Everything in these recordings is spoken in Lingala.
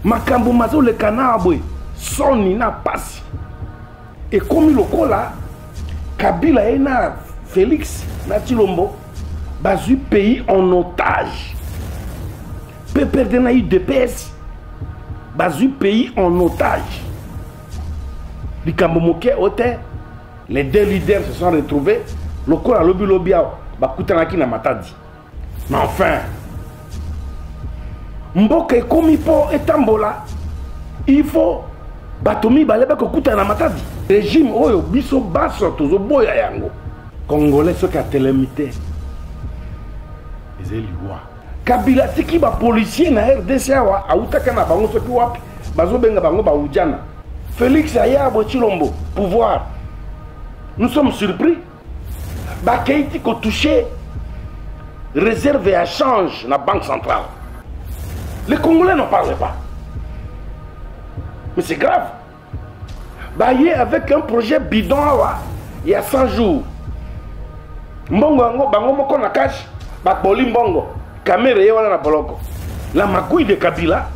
makambo mazo le kanabwe soni na pasi et comme lokola Kabila et na Félix na Tshilombo bazu pays en otage perdre na UDPS bazu pays en otage likambo moke ote les deux leaders se sont retrouvés lokola lobi lobia bakutanaki na Matadi mais enfin mboka ekomi po etambola il faut batomi baleba kokuta na Matadi régime oyo biso baso tozo boya yango congolais soki atelemite ezeli wa Kabila tiki ba policier na RDC awa autaka na bango soki wapi bazobenga bango ba ujana Félix Ayabo Tshilombo pouvoir nous sommes surpris bakeiti ko toucher réserve à change na banque centrale. Les Congolais n'en parlent pas. Mais c'est grave. Baye avec un projet bidon il y a 100 jours. Mbongo ango bango moko na cash, bakboli mbongo, caméra yewana na boloko. La magouille de Kabila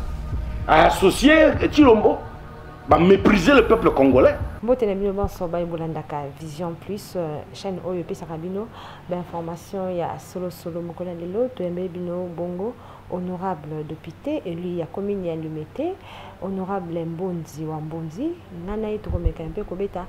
a associé Tshilombo, ba mépriser le peuple congolais. Mbotele bino so ba ibolandaka Vision Plus chaîne oyo pesa kabino ba information ya solo mokola lelo to yembe bino bongo honorable député élu ya commune ya Lumete honorable Mbonzi wa Mbonzi nana yitu komeka mpe kobeta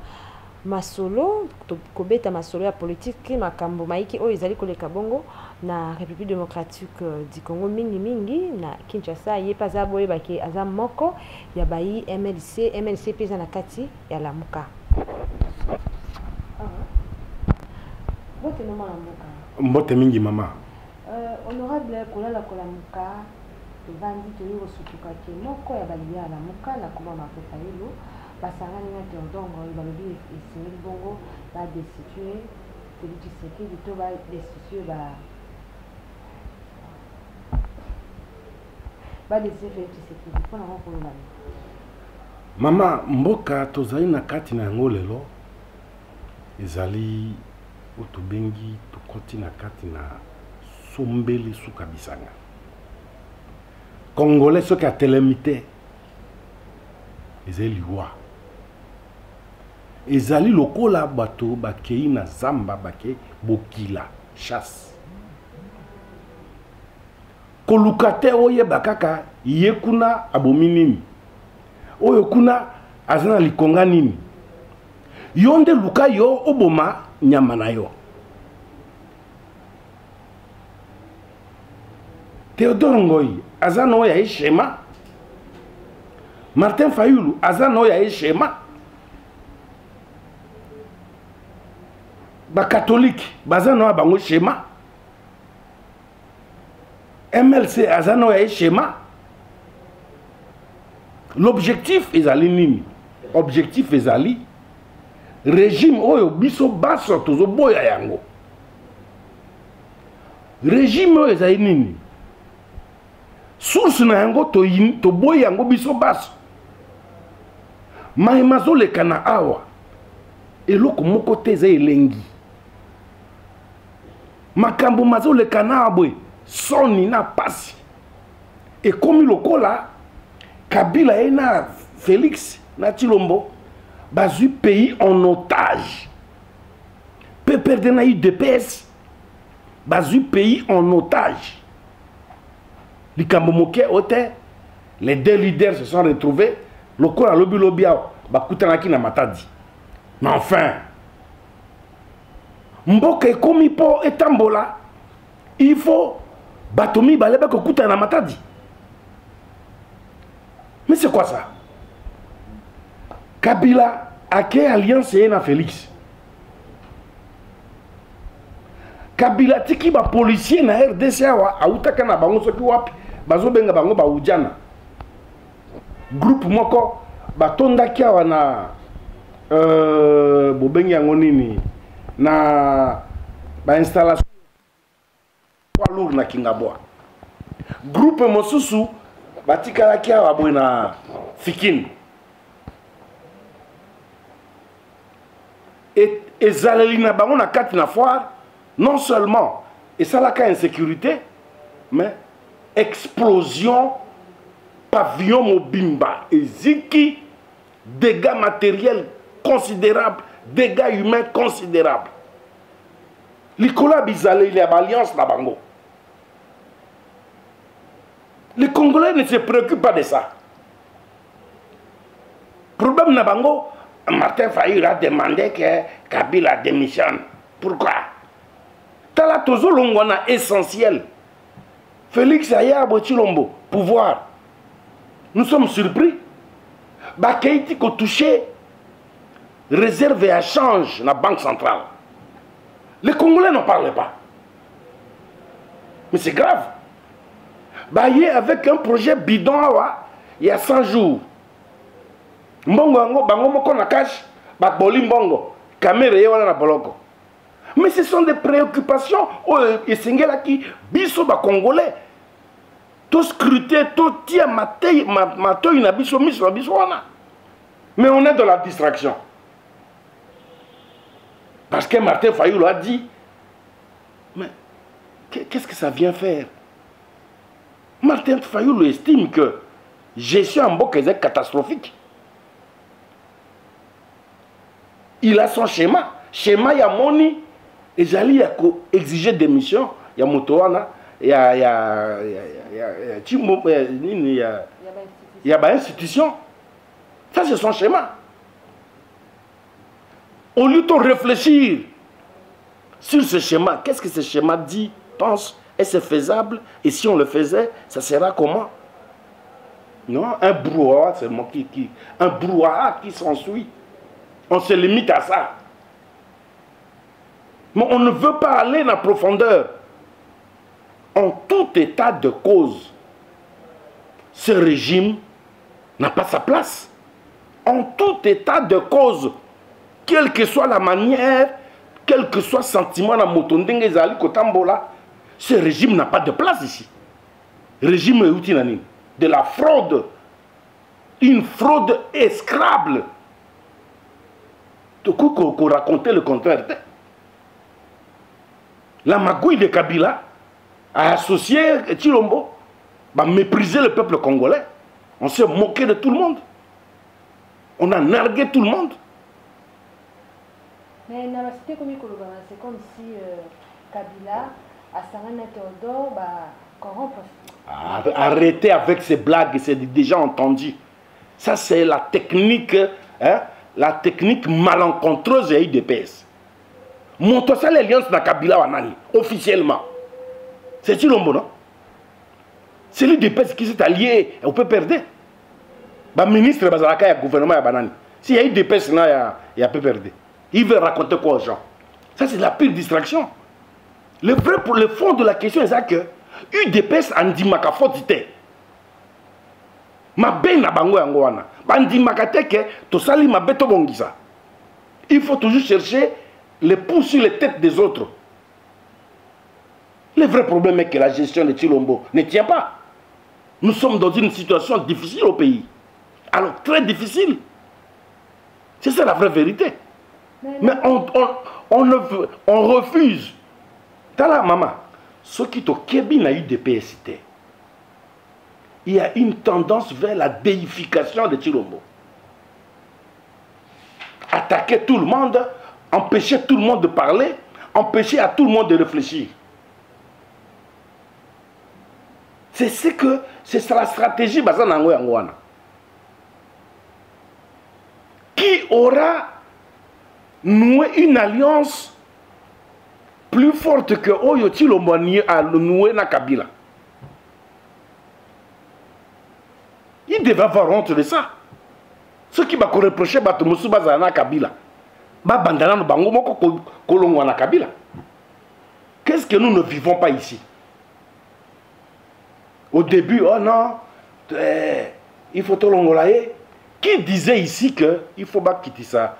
masolo kobeta masolo ya politique makambo maiki oyo ezali koleka bongo na République démocratique du Congo mingi na Kinshasa ye paza boye baki aza moko ya bayi MLC pesa na kati ya Lamuka. Bote mama Lamuka. Mbote mingi mama. Honorable kolala kolamuka evandi toyo sutuka ke moko ya balia Lamuka na koma makosa yelo basangani na tondongo balobi esimeli bongo ba destituer Félix Tshisekedi to ba destituer ba destituer Félix Tshisekedi pona ko loba mama mboka tozali na kati na yango lelo ezali otobengi tokoti na kati na sombeli suka bisanga congolais soki atelemite ezali liwa ezali lokola bato bakei na zamba bake bokila chasse koluka te oyeba kaka ye kuna abomi nini oyo kuna aza na likonga nini yo nde luka yo oboma nyama na yo Théodore Ngoyi aza na oyo ya eshema Martin Fayulu aza na oyo ya eshema ba catholique baza na bango shema MLC aza na oyo ya eshema. L'objectif ezali nini? Objectif ezali régime oyo biso baso tozo boya yango. Régime oyo ezali nini? Source na yango to boya yango biso baso. Maemazo lekana awa eloko moko te eza elengi. Makambo mazo lekana abwe soni na pasi. Et comme lokola Kabila et na Félix na Tshilombo bazu pays en otage. Peu perdre na UDPS bazu pays en otage. Likambo moke ote les deux leaders se sont retrouvés lokola lobi lobia bakutanaki na Matadi. Mais enfin mboka ekomi po etambola il faut batomi baleba kokuta na Matadi. Mais c'est quoi ça? Kabila a créé alliance na Félix. Kabila tiki ba policier na RDC awa autaka na bango soki wapi bazobenga bango ba ujana. Groupe moko batondaki awa na bobengi yango nini na ba installation kwa lourd na Kingabwa. Groupe mosusu batikala kia wabwe na Fikini. Et ezaleli na bango na kati na foire non seulement et ça la ka insécurité mais explosion pavillon Mobimba et Ziki, dégâts matériels considérables, dégâts humains considérables. Nicolas Bizalé, il y a alliance na bango. Les Congolais ne se préoccupent pas de ça. Problème na bango, Martin Fayulu a demandé que Kabila démissionne. Pourquoi? Tala tozo longwana essentiel. Félix Ayabo Chilombo, pouvoir. Nous sommes surpris. Bakaïti ko touché réserve et échange na banque centrale. Les Congolais n'en parlent pas. Mais c'est grave. Baye avec un projet bidon il y a 100 jours. Mbongo bango moko na cash, bakboli mbongo, caméra wala na boloko. Mais ce sont des préoccupations et singela qui biso ba Congolais. Tout scruter, tout tia matei na biso miso na biso wana. Mais on est dans la distraction. Parce que Martin Fayulu a dit, mais qu'est-ce que ça vient faire? Martin Fayulu estime que gestion en Mboka est catastrophique. Il a son schéma. Schéma, il y a Moni. Et j'allais exiger des missions. Il y a Motoana. Il y a institution. Ça, c'est son schéma. Au lieu de réfléchir sur ce schéma, qu'est-ce que ce schéma dit, pense, est-ce faisable? Et si on le faisait, ça sera comment? Non, un brouhaha, c'est moi un brouhaha qui s'ensuit. On se limite à ça. Mais on ne veut pas aller dans la profondeur. En tout état de cause, ce régime n'a pas sa place. En tout état de cause, quelle que soit la manière, quel que soit le sentiment, ce régime n'a pas de place ici. Régime de la fraude. Une fraude escrable. De quoi qu'on racontait le contraire. La magouille de Kabila a associé Chilombo, a méprisé le peuple congolais. On s'est moqué de tout le monde. On a nargué tout le monde. Mais dans la cité c'est comme si Kabila, à Sarana Théodore, corrompre. Arrêtez avec ces blagues, c'est déjà entendu. Ça, c'est la technique, hein, la technique malencontreuse et UDPS. Montosal l'alliance na Kabila Wanani, officiellement. C'est Chilombo, non? C'est l'UDPS qui s'est allié, on peut perdre. Le ministre Bazalaka et le gouvernement ya Banani. S'il y a UDPS, il y a peu perdre. Il veut raconter quoi aux gens? Ça, c'est la pire distraction. Le fond de la question est que UDPS andimaka fotite. Mabe na bango yango wana. Bandimaka teke to sali mabe to bongisa. Il faut toujours chercher les pouces sur les têtes des autres. Le vrai problème est que la gestion de Chilombo ne tient pas. Nous sommes dans une situation difficile au pays. Alors très difficile. C'est ça la vraie vérité. Mais on refuse. Tala maman, ce qui te kebi na UDPS, il y a une tendance vers la déification de Chilombo. Attaquer tout le monde, empêcher tout le monde de parler, empêcher à tout le monde de réfléchir. C'est la stratégie Bazanango Yangwana. Qui aura noué une alliance plus forte que Oyo Chilombo a noué na Kabila? Il devait avoir honte de ça. Ce qui va reprocher Batomusu Bazana Kabila. Bandana no bango moko kolongwa na Kabila. Qu'est-ce que nous ne vivons pas ici? Au début, oh non, il faut tolongolaye. Qui disait ici que il faut pas quitter ça,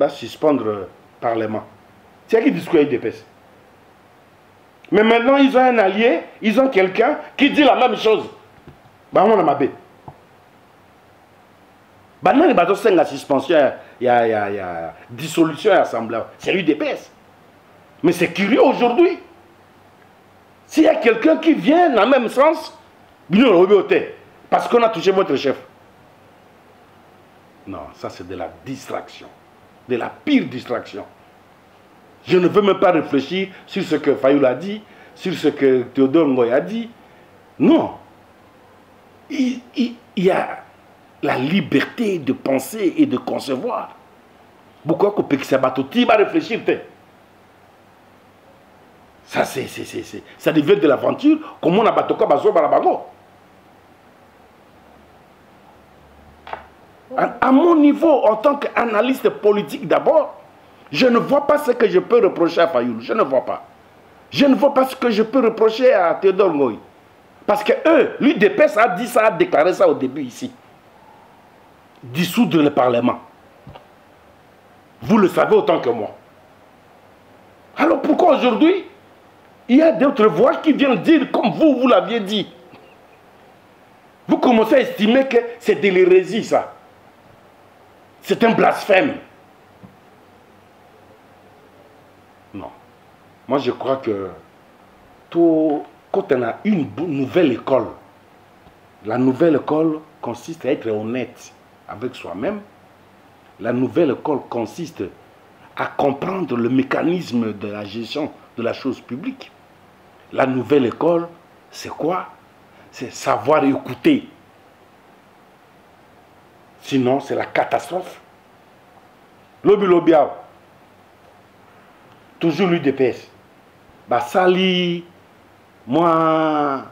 suspendre le Parlement? C'est qui dit ce qu'il dépêche. Mais maintenant, ils ont un allié, ils ont quelqu'un qui dit la même chose. On a mabé. Maintenant, il y a la suspension, il y a dissolution et assemblée. C'est l'UDPS. Mais c'est curieux aujourd'hui. S'il y a quelqu'un qui vient dans le même sens, Parce qu'on a touché votre chef. Non, ça c'est de la distraction. De la pire distraction. Je ne veux même pas réfléchir sur ce que Fayoul a dit, sur ce que Théodore Ngoy a dit. Non. Il y a la liberté de penser et de concevoir. Pourquoi que Pekisabatoti va réfléchir? Ça, ça devient de l'aventure. Comment on a battu Balabango? À mon niveau, en tant qu'analyste politique d'abord, je ne vois pas ce que je peux reprocher à Fayoul. Je ne vois pas. Je ne vois pas ce que je peux reprocher à Théodore Ngoy. Parce que eux, l'UDPS a dit ça, a déclaré ça au début ici. Dissoudre le Parlement. Vous le savez autant que moi. Alors pourquoi aujourd'hui, il y a d'autres voix qui viennent dire comme vous l'aviez dit? Vous commencez à estimer que c'est de l'hérésie ça. C'est un blasphème. Non. Moi je crois que quand on a une nouvelle école, la nouvelle école consiste à être honnête avec soi-même. La nouvelle école consiste à comprendre le mécanisme de la gestion de la chose publique. La nouvelle école, c'est quoi? C'est savoir écouter. Sinon, c'est la catastrophe. Lobi Lobiao, toujours l'UDPS. Basali, moi,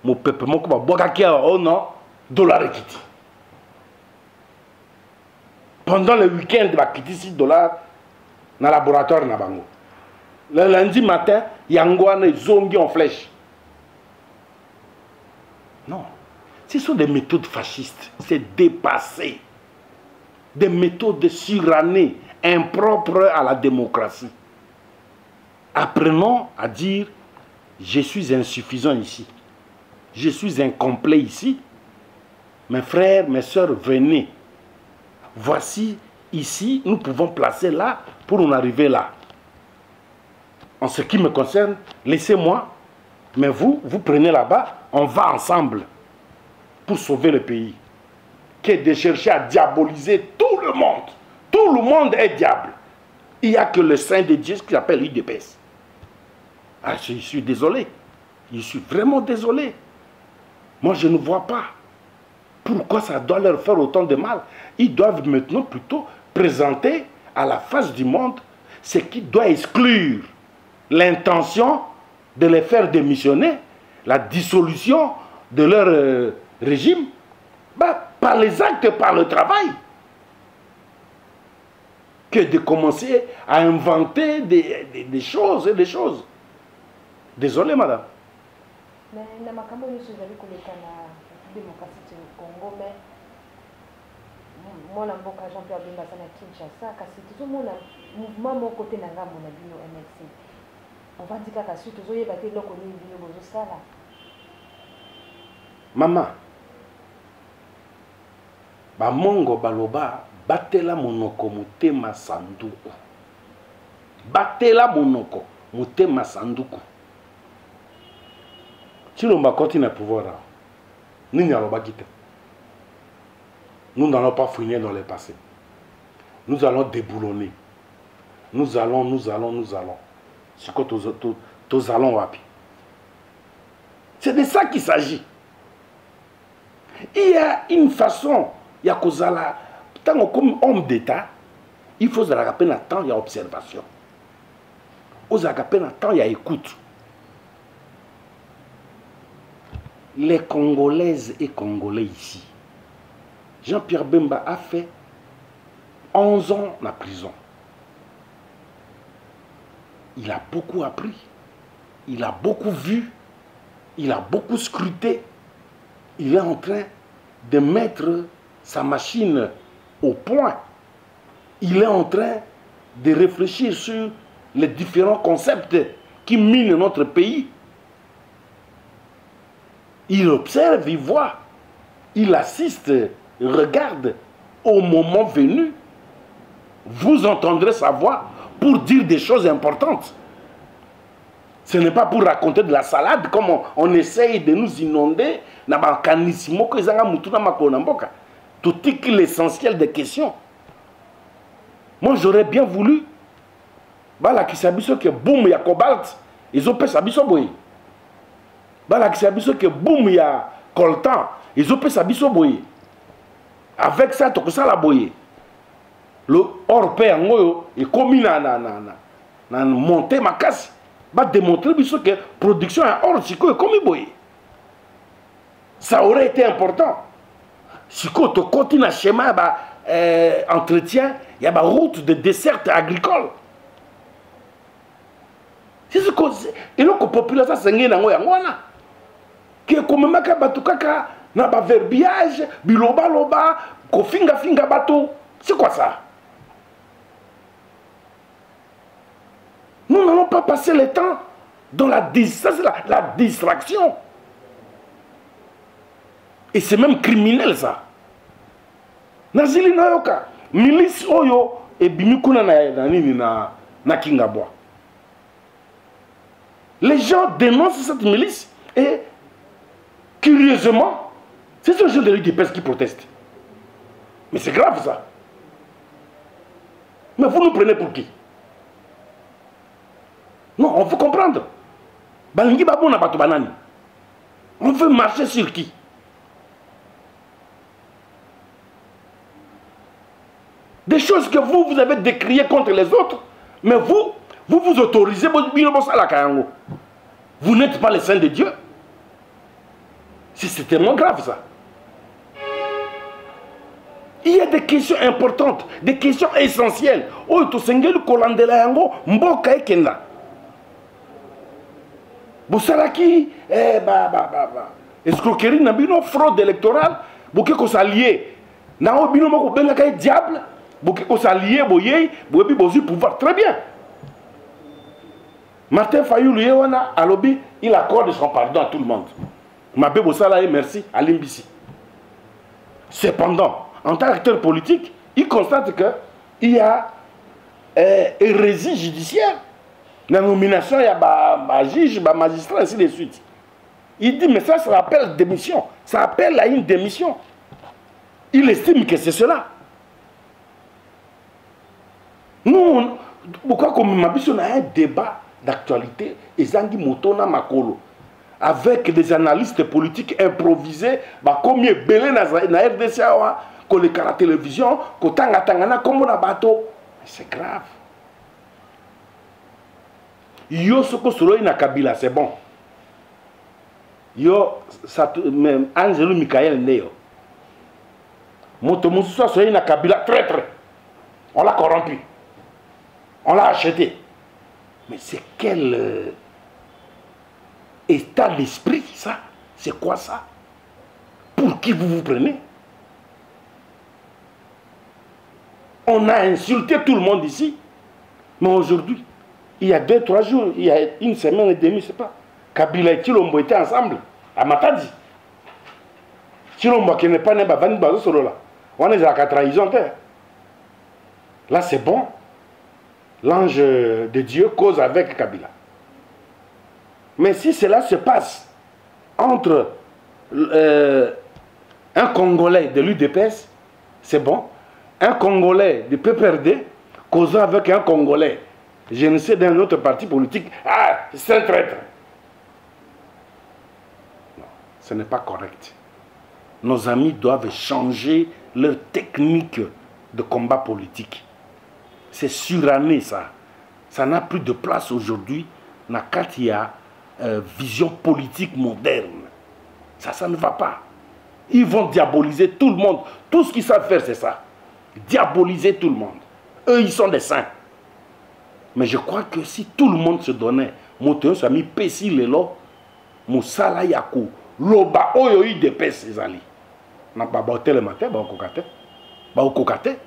mon peuple, mon couple, Bogakia, oh non, dollar et kiti. Pendant le week-end, il va quitter 6 dollars dans le laboratoire. Le lundi matin, il y a un zongi en flèche. Non. Ce sont des méthodes fascistes. C'est dépassé. Des méthodes surannées, impropres à la démocratie. Apprenons à dire, je suis insuffisant ici. Je suis incomplet ici. Mes frères, mes sœurs, venez. Voici, ici, nous pouvons placer là pour en arriver là. En ce qui me concerne, laissez-moi, mais vous prenez là-bas, on va ensemble pour sauver le pays. Que de chercher à diaboliser tout le monde. Tout le monde est diable. Il n'y a que le Saint de Dieu qui s'appelle l'UDPS. Ah, je suis désolé. Je suis vraiment désolé. Moi, je ne vois pas pourquoi ça doit leur faire autant de mal. Ils doivent maintenant plutôt présenter à la face du monde ce qui doit exclure l'intention de les faire démissionner, la dissolution de leur régime, par les actes, par le travail, que de commencer à inventer des choses et des choses. Désolé, madame. Mais na makambo nyonso ezali koleka na démocratie du Congo, mais mwana mboka Jean-Pierre Bemba aza na Kinshasa, kasi tozomona mouvement moko te na ngambo na bino MLC. Ovandi kaka su tozoyeba te eloko nini bino bozosala. Mama, bamongo baloba batela monoko motema sanduku. Batela monoko motema sanduku. Chilomba continue à pouvoir. Nous n'allons pas quitter. Nous n'allons pas fouiner dans le passé. Nous allons déboulonner. Nous allons. C'est quoi tous allons wapi? C'est de ça qu'il s'agit. Il y a une façon, il y a Kozala, tant comme homme d'État, il faut se rappeler à temps, il y a observation. Aux rappeler à temps, il y a écoute. Les Congolaises et Congolais ici, Jean-Pierre Bemba a fait 11 ans en prison. Il a beaucoup appris, il a beaucoup vu, il a beaucoup scruté. Il est en train de mettre sa machine au point. Il est en train de réfléchir sur les différents concepts qui minent notre pays. Il observe, il voit, il assiste, il regarde. Au moment venu, vous entendrez sa voix pour dire des choses importantes. Ce n'est pas pour raconter de la salade comme on essaye de nous inonder. Tout l'essentiel des questions. Moi, j'aurais bien voulu. Bala qui s'habille que boum, il y a cobalt. Ils ont fait s'habiller boy. Bala qui s'habille que boum, il y a coltan. Ils ont fait s'habiller boy. Avec ça, tout ça la boy. Le hors pair, et comme na monter ma casse. Va démontrer que la production est hors de comme il boy. Ça aurait été important. Si tu continues à schéma entretien, il y a une route de dessert agricole. C'est ce que et donc la population s'engage dans ngoyangwana. Que comme maka batukaka na ba verbiage, biloba loba, ko finga finga bato. C'est quoi ça? Nous n'allons pas passer le temps dans la distraction. Et c'est même criminel ça. Nazili nayoka milice oyo et bimikuna na Kingabwa. Les gens dénoncent cette milice et curieusement, c'est ce genre de l'UDPS qui proteste. Mais c'est grave ça. Mais vous nous prenez pour qui? Non, on veut comprendre. On veut marcher sur qui? Des choses que vous avez décriées contre les autres, mais vous autorisez. Vous n'êtes pas les saints de Dieu. C'est tellement grave ça. Il y a des questions importantes, des questions essentielles. Oh, tu sais que Kolandela yango mboka ekenda. Boussalaki, escroquerie nabino, fraude électorale, boké ko s'allier. Na obino moko benga kay diable. Beaucoup s'allier, boyé, boyebi bozu pouvoir très bien. Martin Fayulu Yewana à lobby, il accorde son pardon à tout le monde. Mabé Bossala et merci à Limbisi. Cependant, en tant qu'acteur politique, il constate qu'il y a hérésie judiciaire. La nomination, il y a un juge, un magistrat, ainsi de suite. Il dit, mais ça appelle démission. Ça appelle à une démission. Il estime que c'est cela. Nous, pourquoi comme on a un débat d'actualité, et Zangi Motona Makolo, avec des analystes politiques improvisés, comme il y a belé na RDC, comme les la télévision, comme Tangana, comme on a bateau. C'est grave. Yo soko solo na Kabila, c'est bon. Yo, même Angelo Michael Neo. Motomosu soit solo na Kabila, traître. On l'a corrompu. On l'a acheté. Mais c'est quel état d'esprit ça? C'est quoi ça? Pour qui vous vous prenez? On a insulté tout le monde ici. Mais aujourd'hui, il y a 2-3 jours, il y a une semaine et demie, je ne sais pas, Kabila et Chilombo étaient ensemble à Matadi. Chilombo qui n'est pas né, on est à la trahison. Là, c'est bon. L'ange de Dieu cause avec Kabila. Mais si cela se passe entre un Congolais de l'UDPS, c'est bon. Un Congolais du PPRD causant avec un Congolais, je ne sais, d'un autre parti politique, ah, c'est un traître. Non, ce n'est pas correct. Nos amis doivent changer leur technique de combat politique. C'est suranné ça. Ça n'a plus de place aujourd'hui dans la vision politique moderne. Ça ne va pas. Ils vont diaboliser tout le monde. Tout ce qu'ils savent faire, c'est ça. Diaboliser tout le monde. Eux, ils sont des saints. Mais je crois que si tout le monde se donnait, Motéo Sami Pessi Lelo, Moussala Yakou, Loba Oyoï de Pes Ezali. Na ba boté le matin, ba okokate. Ba okokate.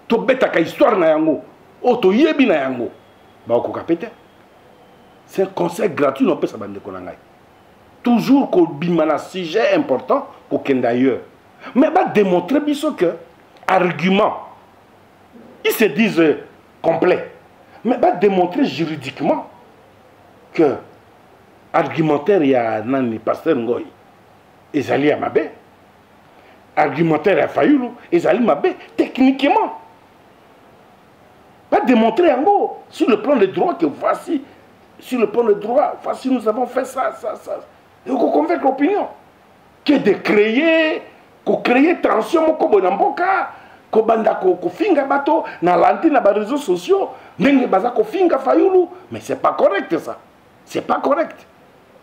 To betaka histoire na yango. O to yebi na yango. Ba okokapete. C'est un conseil gratuit, non peut sa bande konangai. Toujours qu'on bimana sujet important qu'au d'ailleurs. Mais va démontrer biso que argument. Ils se disent complets. Mais va démontrer juridiquement que argumentaire il y a nani pasteur Ngoy ezali ya mabe, argumentaire ya Fayulu ezali mabe techniquement. Pas démontrer en gros sur le plan des droits que voici, sur le plan des droits, voici nous avons fait ça. Et on convaincre l'opinion que de créer tension moko bonamboka ko banda ko finga bato na landi na ba réseaux sociaux ndenge baza ko finga Fayulu, mais c'est pas correct ça. C'est pas correct.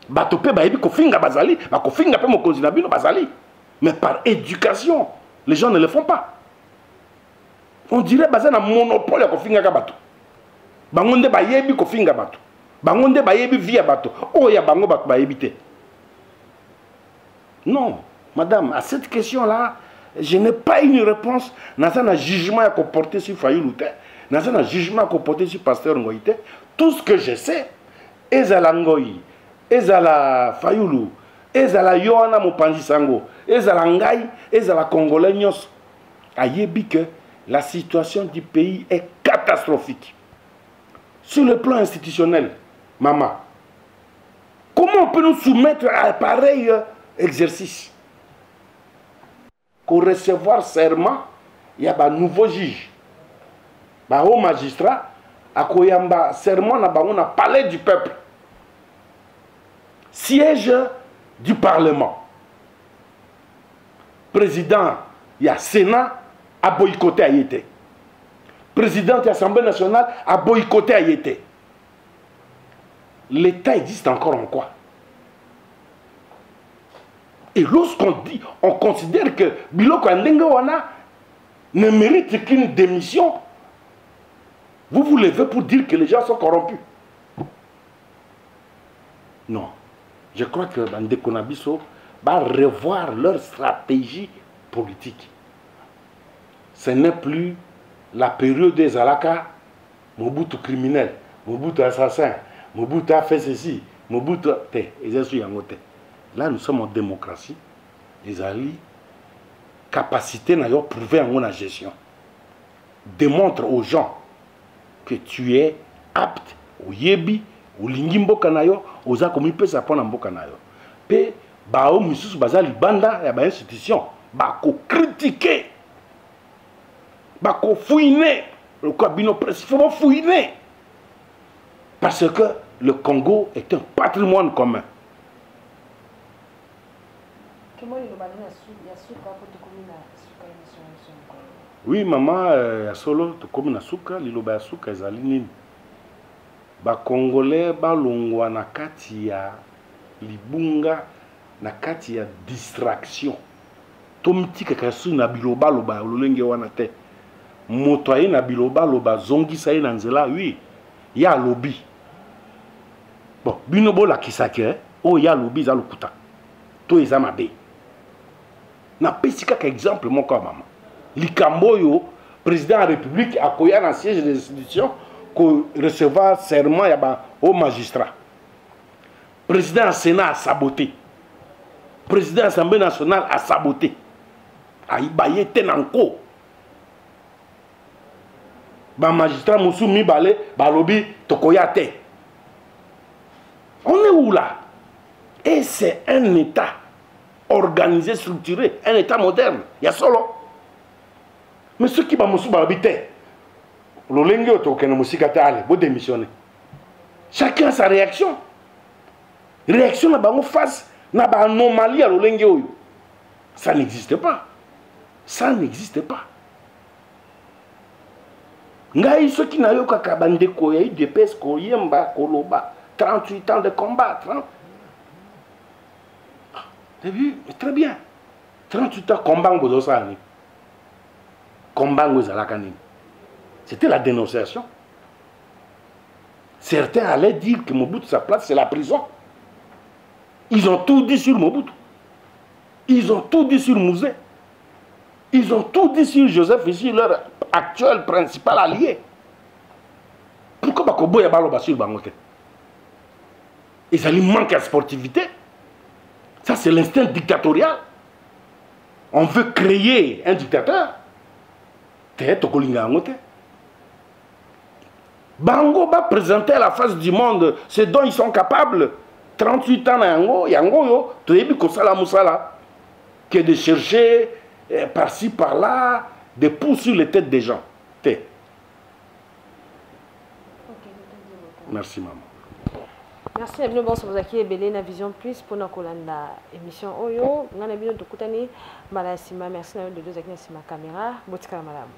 Bato pe ba yebi ko finga bazali, ba ko finga pe mokonzi na bino bazali. Mais par éducation, les gens ne le font pas. On dirait baza na monopole ko finga ka bato. Bangonde ba yebi ko finga bato. Bangonde ba yebi via bato. Oh ya bango bato ba yebi te. Non, madame, à cette question-là, je n'ai pas une réponse. Dans un jugement à comporter sur Fayulu, dans un jugement à comporter sur Pasteur Ngoy. Tout ce que je sais, ezala Ngoy, ezala Fayulu, ezala Yohana Mopanzi Sango, ezala Ngai, ezala Congolais nyos, ayebi que la situation du pays est catastrophique. Sur le plan institutionnel, maman, comment on peut nous soumettre à pareil exercice? Pour recevoir serment, il y a un nouveau juge, un haut magistrat, à Koyamba, serment dans le palais du peuple, siège du Parlement. Président, il y a Sénat à boycotter Ayete. Président de l'Assemblée nationale à boycotter Ayete. L'État existe encore en quoi? Et lorsqu'on dit, on considère que Biloko Ndengewana ne mérite qu'une démission, vous vous levez pour dire que les gens sont corrompus. Non. Je crois que Bandeko Nabiso va revoir leur stratégie politique. Ce n'est plus la période des Alaka, Mobutu criminel, Mobutu assassin, Mobutu a fait ceci, Mobutu... Là, nous sommes en démocratie. Les alliés, capacité n'a pas prouvé en la gestion. Démontre aux gens que tu es apte au yebi, au lingimbo kanayo, aux akomipe sapona mbo kanayo. Pe bao misusu bazali banda ya ba institution, ba ko critiquer, ba ko fouiner, le cabino presse, il faut fouiner. Parce que le Congo est un patrimoine commun. Oui, maman, ya solo to komi na suka liloba ya suka ezali nini? Ba Congolais ba longwa na kati ya libunga na kati ya distraction. To mitika kasu na biloba loba lolenge wana te. Moto ayi na biloba loba zongisa ye na nzela, oui. Ya lobi. Bon, bino bo la kisake, oh ya lobi za lokuta. To eza mabe. Na pesi kaka exemple mon ka maman. Likamboyo, président de la République, a koya dans siège des institutions pour recevoir serment au magistrat. Président du Sénat a saboté. Président de l'Assemblée nationale a saboté. A ibaye tenanko. Ba magistrat Moussou Mibale, balobi tokoyate. On est où là? Et c'est un État organisé, structuré, un État moderne. Il y a solo. Mais ceux qui vont habiter, chacun a sa réaction. Réaction na face na ba anomalie à l'olenge. Ça n'existe pas. Ça n'existe pas. Ngai ceux qui n'ont pas kabande koya de pes koyemba koloba 38 ans de combat. 30. T'as vu? Très bien. 38 ans combat ngozosani. C'était la dénonciation. Certains allaient dire que Mobutu, sa place, c'est la prison. Ils ont tout dit sur Mobutu. Ils ont tout dit sur Mouzé. Ils ont tout dit sur Joseph, ici, leur actuel principal allié. Pourquoi Bakobo Yabalo sur Bangote? Ils allaient manquer de sportivité. Ça, c'est l'instinct dictatorial. On veut créer un dictateur. Bango va présenter à la face du monde ce dont ils sont capables. 38 ans, yango yo, tu es comme ça la moussala, que de chercher par-ci par-là, de pousser sur les têtes des gens. Merci maman. Merci à vous. Bon, vous avez belé na Vision Plus pour notre émission Oyo. On a bien de Koutani, Malasima. Merci à vous de deux avec ma caméra. Botika madame.